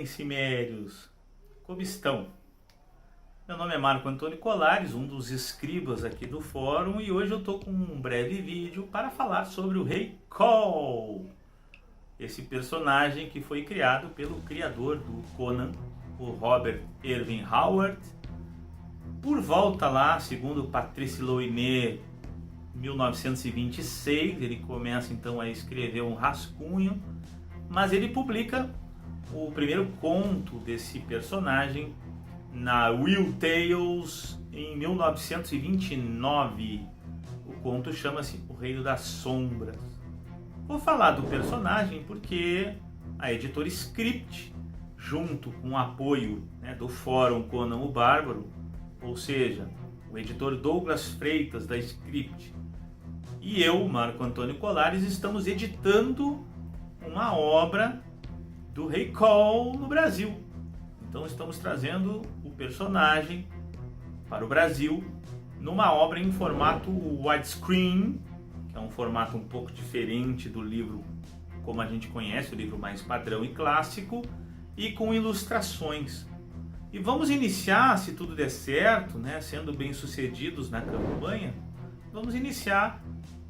bem, cimérios? Como estão? Meu nome é Marco Antônio Colares, um dos escribas aqui do fórum, e hoje eu estou com um breve vídeo para falar sobre o Rei Cole, esse personagem que foi criado pelo criador do Conan, o Robert Irving Howard, por volta lá, segundo Patrice Louinet, 1926, ele começa então a escrever um rascunho, mas ele publica o primeiro conto desse personagem na Will Tales em 1929. O conto chama-se O Reino das Sombras. Vou falar do personagem porque a editora Script, junto com o apoio do Fórum Conan o Bárbaro, ou seja, o editor Douglas Freitas da Script, e eu, Marco Antônio Colares, estamos editando uma obra do Rei Cole no Brasil. Então estamos trazendo o personagem para o Brasil numa obra em formato widescreen, que é um formato um pouco diferente do livro como a gente conhece, o livro mais padrão e clássico, e com ilustrações. E vamos iniciar, se tudo der certo, sendo bem sucedidos na campanha, vamos iniciar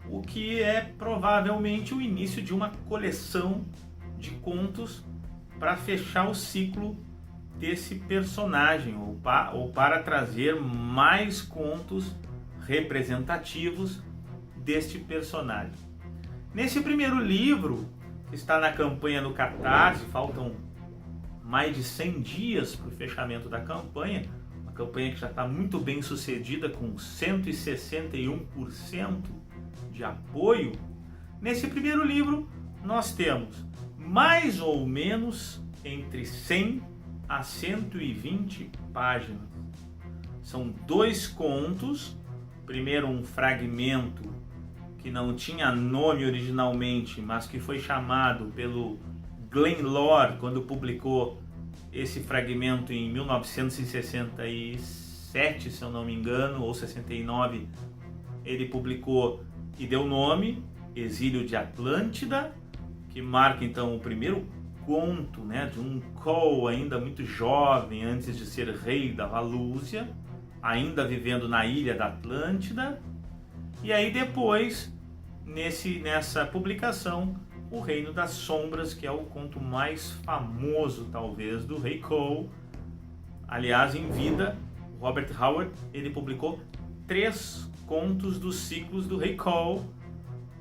o que é provavelmente o início de uma coleção de contos para fechar o ciclo desse personagem, ou para trazer mais contos representativos deste personagem. Nesse primeiro livro, que está na campanha no Catarse, faltam mais de 100 dias para o fechamento da campanha, uma campanha que já está muito bem sucedida, com 161% de apoio. Nesse primeiro livro nós temos mais ou menos entre 100 a 120 páginas. São dois contos, primeiro um fragmento que não tinha nome originalmente, mas que foi chamado pelo Glenn Lord quando publicou esse fragmento em 1967, se eu não me engano, ou 69, ele publicou e deu nome, Exílio de Atlântida, que marca então o primeiro conto de um Cole ainda muito jovem, antes de ser rei da Valúcia, ainda vivendo na ilha da Atlântida. E aí depois, nessa publicação, O Reino das Sombras, que é o conto mais famoso talvez do Rei Cole. Aliás, em vida, Robert Howard ele publicou 3 contos dos ciclos do Rei Cole: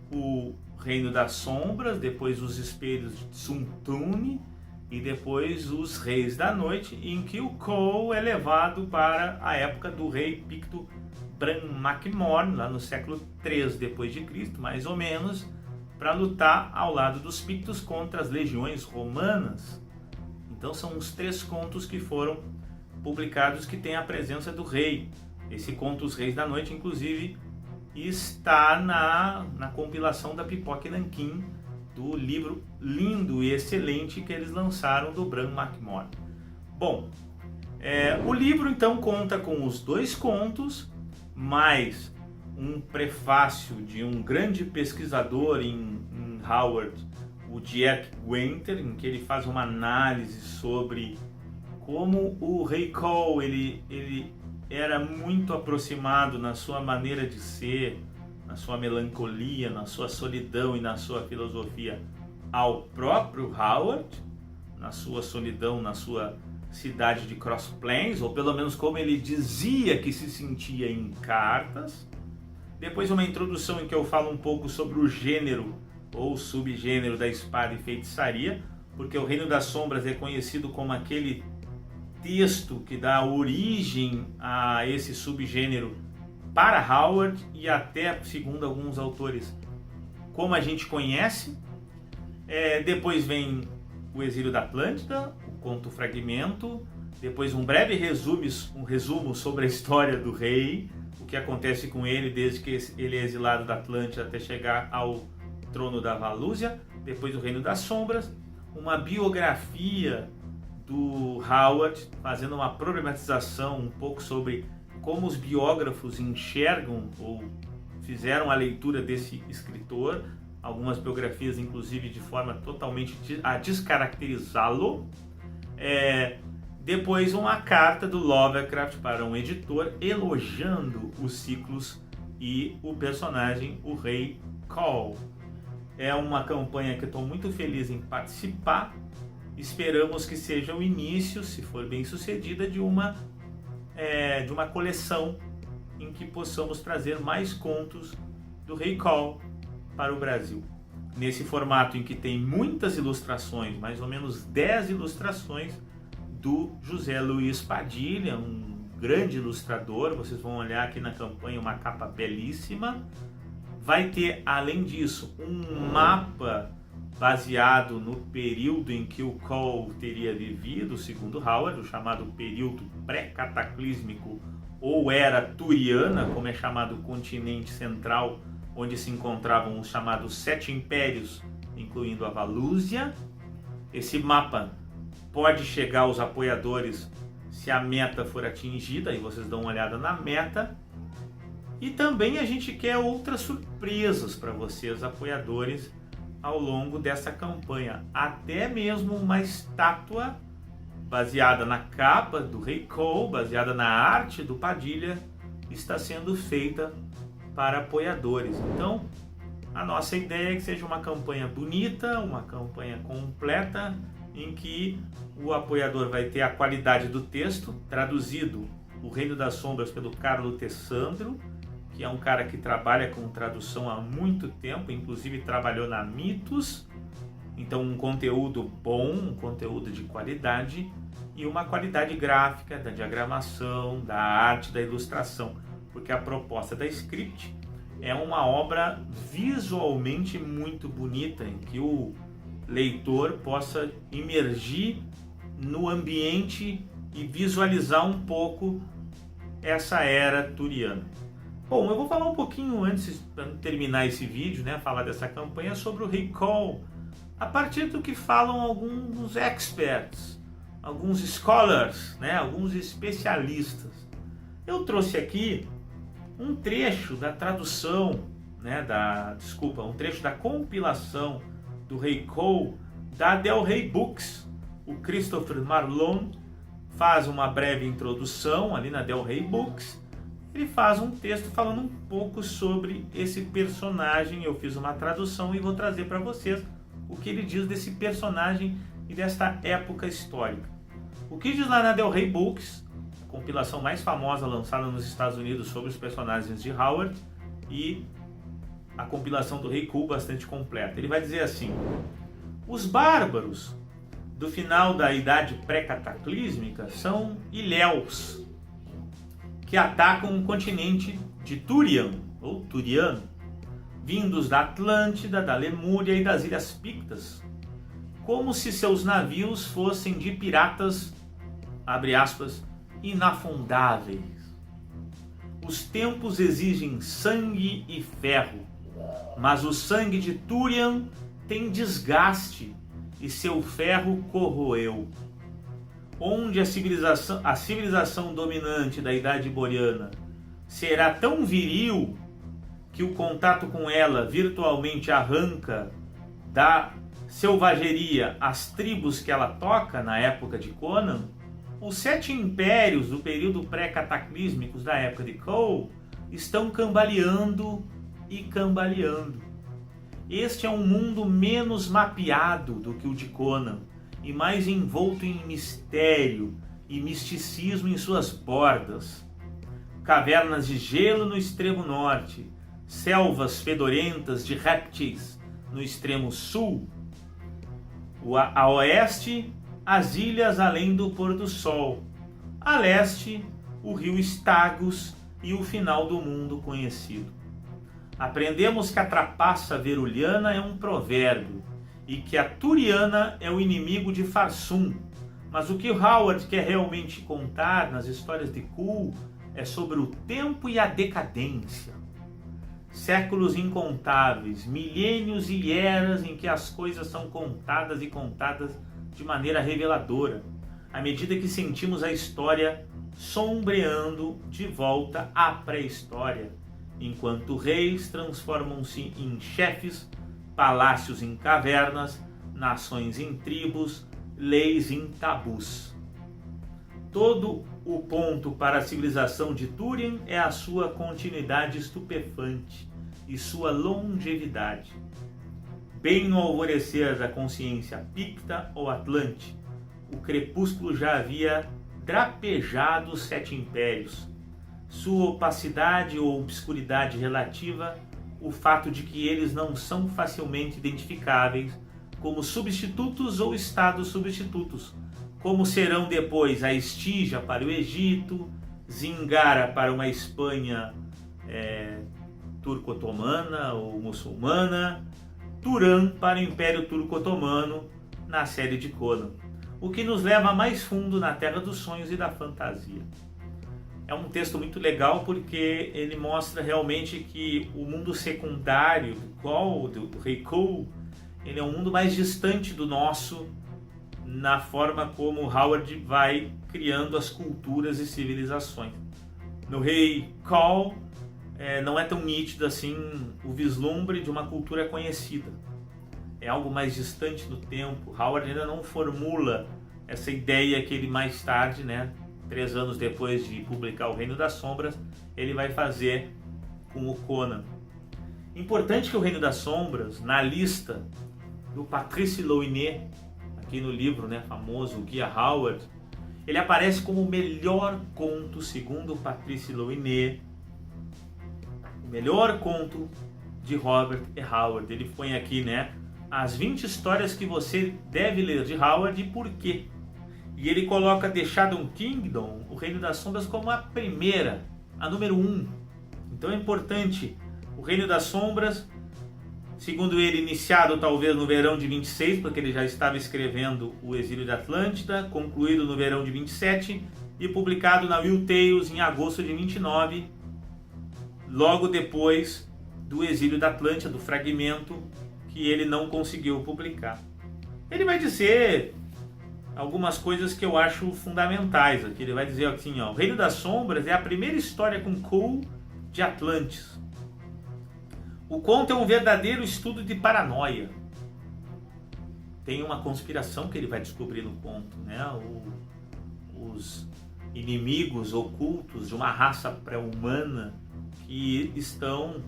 o Reino das Sombras, depois Os Espelhos de Tsuntune e depois Os Reis da Noite, em que o Cole é levado para a época do rei Picto Bran Mak Morn, lá no século 3 depois de Cristo, mais ou menos, para lutar ao lado dos Pictos contra as legiões romanas. Então são os 3 contos que foram publicados que têm a presença do rei. Esse conto Os Reis da Noite, inclusive, está na compilação da Pipoca e Nanquim, do livro lindo e excelente que eles lançaram do Bran Mak Morn. Bom, o livro então conta com os 2 contos, mais um prefácio de um grande pesquisador em Howard, o Jack Winter, em que ele faz uma análise sobre como o Rei Cole ele era muito aproximado na sua maneira de ser, na sua melancolia, na sua solidão e na sua filosofia ao próprio Howard, na sua solidão, na sua cidade de Cross Plains, ou pelo menos como ele dizia que se sentia em cartas. Depois uma introdução em que eu falo um pouco sobre o gênero ou subgênero da espada e feitiçaria, porque o Reino das Sombras é conhecido como aquele texto que dá origem a esse subgênero para Howard e até, segundo alguns autores, como a gente conhece. Depois vem o Exílio da Atlântida, o conto Fragmento, depois um breve resumo sobre a história do rei, o que acontece com ele desde que ele é exilado da Atlântida até chegar ao trono da Valúcia, depois o Reino das Sombras, uma biografia do Howard, fazendo uma problematização um pouco sobre como os biógrafos enxergam ou fizeram a leitura desse escritor, algumas biografias inclusive de forma totalmente a descaracterizá-lo. Depois uma carta do Lovecraft para um editor elogiando os ciclos e o personagem, o Rei Cole. É uma campanha que eu estou muito feliz em participar. Esperamos que seja o início, se for bem sucedida, de uma coleção em que possamos trazer mais contos do Rei Cole para o Brasil. Nesse formato em que tem muitas ilustrações, mais ou menos 10 ilustrações, do José Luiz Padilha, um grande ilustrador. Vocês vão olhar aqui na campanha uma capa belíssima. Vai ter, além disso, um mapa baseado no período em que o Cole teria vivido, segundo Howard, o chamado período pré-cataclísmico ou era turiana, como é chamado o continente central, onde se encontravam os chamados 7 impérios, incluindo a Valúzia. Esse mapa pode chegar aos apoiadores se a meta for atingida, e vocês dão uma olhada na meta. E também a gente quer outras surpresas para vocês, apoiadores, ao longo dessa campanha. Até mesmo uma estátua baseada na capa do Rei Cole, baseada na arte do Padilha, está sendo feita para apoiadores. Então, a nossa ideia é que seja uma campanha bonita, uma campanha completa, em que o apoiador vai ter a qualidade do texto, traduzido O Reino das Sombras pelo Carlo Tessandro, que é um cara que trabalha com tradução há muito tempo, inclusive trabalhou na Mitos. Então, um conteúdo bom, um conteúdo de qualidade e uma qualidade gráfica da diagramação, da arte, da ilustração, porque a proposta da Script é uma obra visualmente muito bonita, em que o leitor possa imergir no ambiente e visualizar um pouco essa era turiana. Bom, eu vou falar um pouquinho antes, para terminar esse vídeo, falar dessa campanha, sobre o Rei Cole, a partir do que falam alguns experts, alguns scholars, alguns especialistas. Eu trouxe aqui um trecho da tradução, um trecho da compilação do Rei Cole, da Del Rey Books. O Christopher Marlon faz uma breve introdução ali na Del Rey Books. Ele faz um texto falando um pouco sobre esse personagem. Eu fiz uma tradução e vou trazer para vocês o que ele diz desse personagem e desta época histórica. O que diz lá na Del Rey Books, a compilação mais famosa lançada nos Estados Unidos sobre os personagens de Howard, e a compilação do Rei Cole bastante completa. Ele vai dizer assim: os bárbaros do final da Idade Pré-Cataclísmica são ilhéus, que atacam o continente de Turian, ou Turiano, vindos da Atlântida, da Lemúria e das Ilhas Pictas, como se seus navios fossem de piratas, abre aspas, inafundáveis. Os tempos exigem sangue e ferro, mas o sangue de Turian tem desgaste e seu ferro corroeu. Onde a civilização dominante da Idade Boreana será tão viril que o contato com ela virtualmente arranca da selvageria as tribos que ela toca na época de Conan, os 7 impérios do período pré-cataclísmicos da época de Cole estão cambaleando e cambaleando. Este é um mundo menos mapeado do que o de Conan, e mais envolto em mistério e misticismo em suas bordas. Cavernas de gelo no extremo norte, selvas fedorentas de répteis no extremo sul. A oeste, as ilhas além do pôr do sol. A leste, o rio Stagos e o final do mundo conhecido. Aprendemos que a trapaça veruliana é um provérbio, e que a Turiana é o inimigo de Farsum. Mas o que Howard quer realmente contar nas histórias de Cole é sobre o tempo e a decadência. Séculos incontáveis, milênios e eras em que as coisas são contadas e contadas de maneira reveladora, à medida que sentimos a história sombreando de volta à pré-história, enquanto reis transformam-se em chefes, palácios em cavernas, nações em tribos, leis em tabus. Todo o ponto para a civilização de Túrien é a sua continuidade estupefante e sua longevidade. Bem no alvorecer da consciência picta ou atlante, o crepúsculo já havia drapejado os 7 impérios. Sua opacidade ou obscuridade relativa, o fato de que eles não são facilmente identificáveis como substitutos ou estados substitutos, como serão depois a Estígia para o Egito, Zingara para uma Espanha turco-otomana ou muçulmana, Turan para o Império Turco-Otomano na série de Conan, o que nos leva mais fundo na Terra dos Sonhos e da Fantasia. É um texto muito legal porque ele mostra realmente que o mundo secundário do Rei Cole, ele é um mundo mais distante do nosso, na forma como Howard vai criando as culturas e civilizações. No Rei Cole não é tão nítido assim o vislumbre de uma cultura conhecida. É algo mais distante do tempo. Howard ainda não formula essa ideia que ele mais tarde, 3 anos depois de publicar O Reino das Sombras, ele vai fazer com o Conan. Importante que O Reino das Sombras, na lista do Patrice Louinet, aqui no livro famoso, o Guia Howard, ele aparece como o melhor conto, segundo o Patrice Louinet, o melhor conto de Robert E. Howard. Ele põe aqui, as 20 histórias que você deve ler de Howard e por quê. E ele coloca The Shadow Kingdom, O Reino das Sombras, como a primeira, a número 1. Então é importante. O Reino das Sombras, segundo ele, iniciado talvez no verão de 26, porque ele já estava escrevendo O Exílio de Atlântida, concluído no verão de 27 e publicado na Will Tales em agosto de 29, logo depois do Exílio da Atlântida, do fragmento que ele não conseguiu publicar. Ele vai dizer algumas coisas que eu acho fundamentais aqui. Ele vai dizer assim, O Reino das Sombras é a primeira história com Cole de Atlantis. O conto é um verdadeiro estudo de paranoia. Tem uma conspiração que ele vai descobrir no conto, os inimigos ocultos de uma raça pré-humana que estão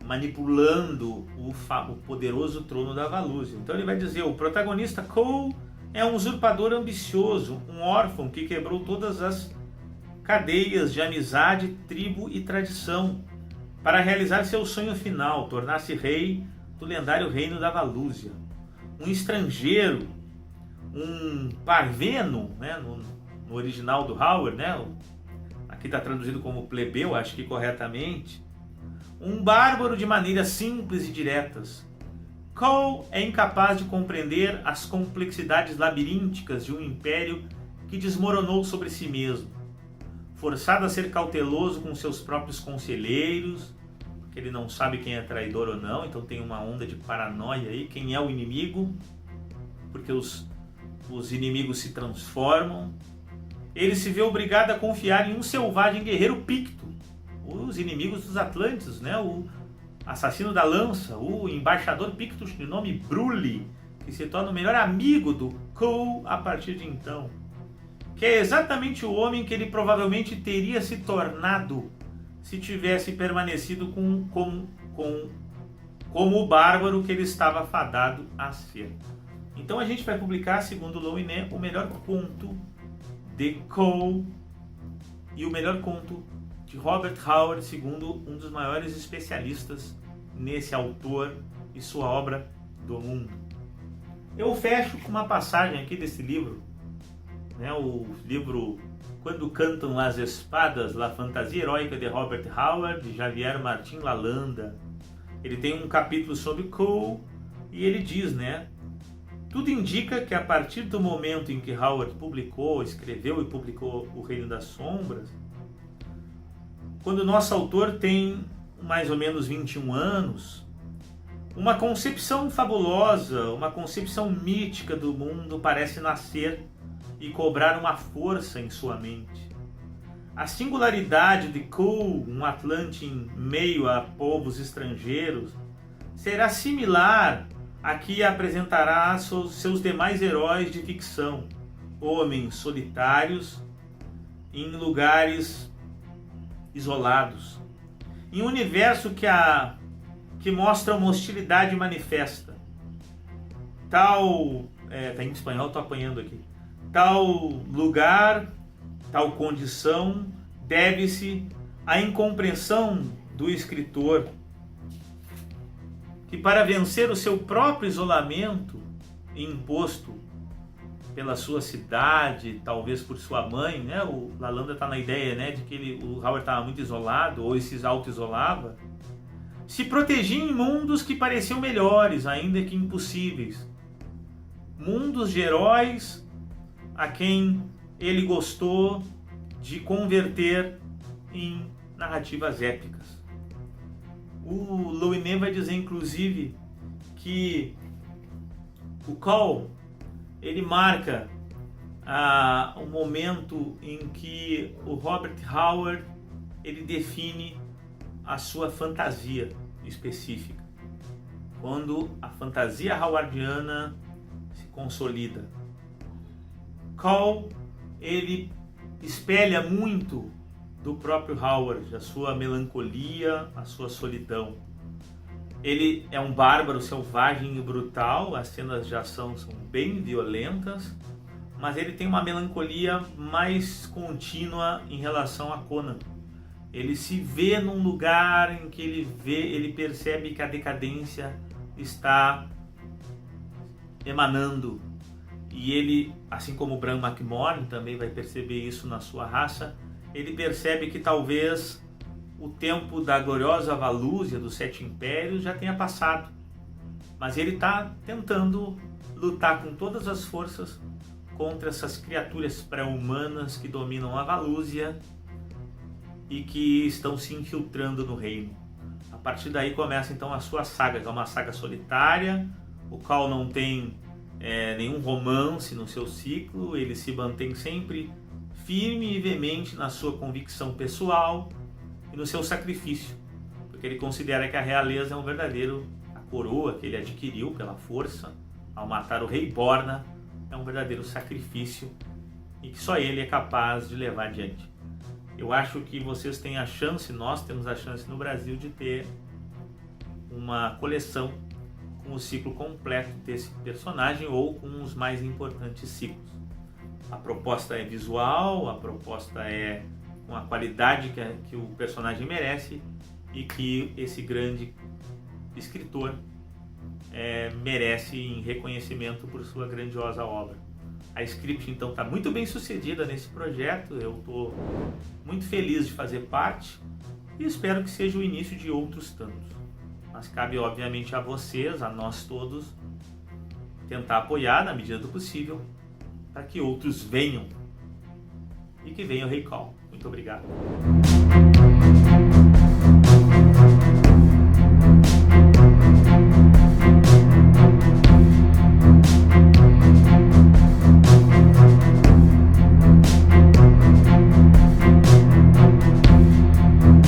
manipulando o poderoso trono da Valusia. Então ele vai dizer, o protagonista Cole é um usurpador ambicioso, um órfão que quebrou todas as cadeias de amizade, tribo e tradição para realizar seu sonho final, tornar-se rei do lendário reino da Valusia. Um estrangeiro, um parveno, no original do Howard, aqui está traduzido como plebeu, acho que corretamente, um bárbaro de maneiras simples e diretas. Cole é incapaz de compreender as complexidades labirínticas de um império que desmoronou sobre si mesmo. Forçado a ser cauteloso com seus próprios conselheiros, porque ele não sabe quem é traidor ou não, então tem uma onda de paranoia aí, quem é o inimigo, porque os inimigos se transformam. Ele se vê obrigado a confiar em um selvagem guerreiro picto, os inimigos dos Atlantes, o assassino da lança, o embaixador picto de nome Brulli, que se torna o melhor amigo do Cole a partir de então, que é exatamente o homem que ele provavelmente teria se tornado se tivesse permanecido como o bárbaro que ele estava fadado a ser. Então a gente vai publicar, segundo Louinet, o melhor conto de Cole e o melhor conto de Robert Howard, segundo um dos maiores especialistas nesse autor e sua obra do mundo. Eu fecho com uma passagem aqui desse livro, o livro Quando Cantam as Espadas, La Fantasia Heroica de Robert Howard, de Javier Martin Lalanda. Ele tem um capítulo sobre Cole e ele diz, tudo indica que a partir do momento em que Howard escreveu e publicou O Reino das Sombras, quando o nosso autor tem mais ou menos 21 anos, uma concepção fabulosa, uma concepção mítica do mundo parece nascer e cobrar uma força em sua mente. A singularidade de Cole, um Atlante em meio a povos estrangeiros, será similar aqui apresentará seus demais heróis de ficção, homens solitários em lugares isolados, em um universo que mostra uma hostilidade manifesta. Tal, tá em espanhol, tô apanhando aqui. Tal lugar, tal condição deve-se à incompreensão do escritor, que para vencer o seu próprio isolamento imposto pela sua cidade, talvez por sua mãe, né? O Lalanda está na ideia, né, de que o Howard estava muito isolado, ou ele se auto-isolava, se protegia em mundos que pareciam melhores, ainda que impossíveis. Mundos de heróis a quem ele gostou de converter em narrativas épicas. O Louinet vai dizer, inclusive, que o Call ele marca o momento em que o Robert Howard ele define a sua fantasia específica, quando a fantasia howardiana se consolida. Call ele espelha muito do próprio Howard, a sua melancolia, a sua solidão. Ele é um bárbaro selvagem e brutal, as cenas de ação são bem violentas, mas ele tem uma melancolia mais contínua em relação a Conan. Ele se vê num lugar em que ele percebe que a decadência está emanando. E ele, assim como o Bran Mak Morn também vai perceber isso na sua raça, ele percebe que talvez o tempo da gloriosa Valúzia dos Sete Impérios já tenha passado. Mas ele está tentando lutar com todas as forças contra essas criaturas pré-humanas que dominam a Valúzia e que estão se infiltrando no reino. A partir daí começa então a sua saga, que é uma saga solitária. O Call não tem nenhum romance no seu ciclo, ele se mantém sempre firme e veemente na sua convicção pessoal e no seu sacrifício, porque ele considera que a realeza é um verdadeiro, a coroa que ele adquiriu pela força ao matar o rei Borna é um verdadeiro sacrifício e que só ele é capaz de levar adiante. Eu acho que vocês têm a chance, nós temos a chance no Brasil de ter uma coleção com o ciclo completo desse personagem ou com os mais importantes ciclos. A proposta é visual, a proposta é com a qualidade que o personagem merece e que esse grande escritor merece em reconhecimento por sua grandiosa obra. A Script então está muito bem sucedida nesse projeto, eu estou muito feliz de fazer parte e espero que seja o início de outros tantos. Mas cabe obviamente a vocês, a nós todos, tentar apoiar na medida do possível para que outros venham e que venha o Rei Call. Muito obrigado.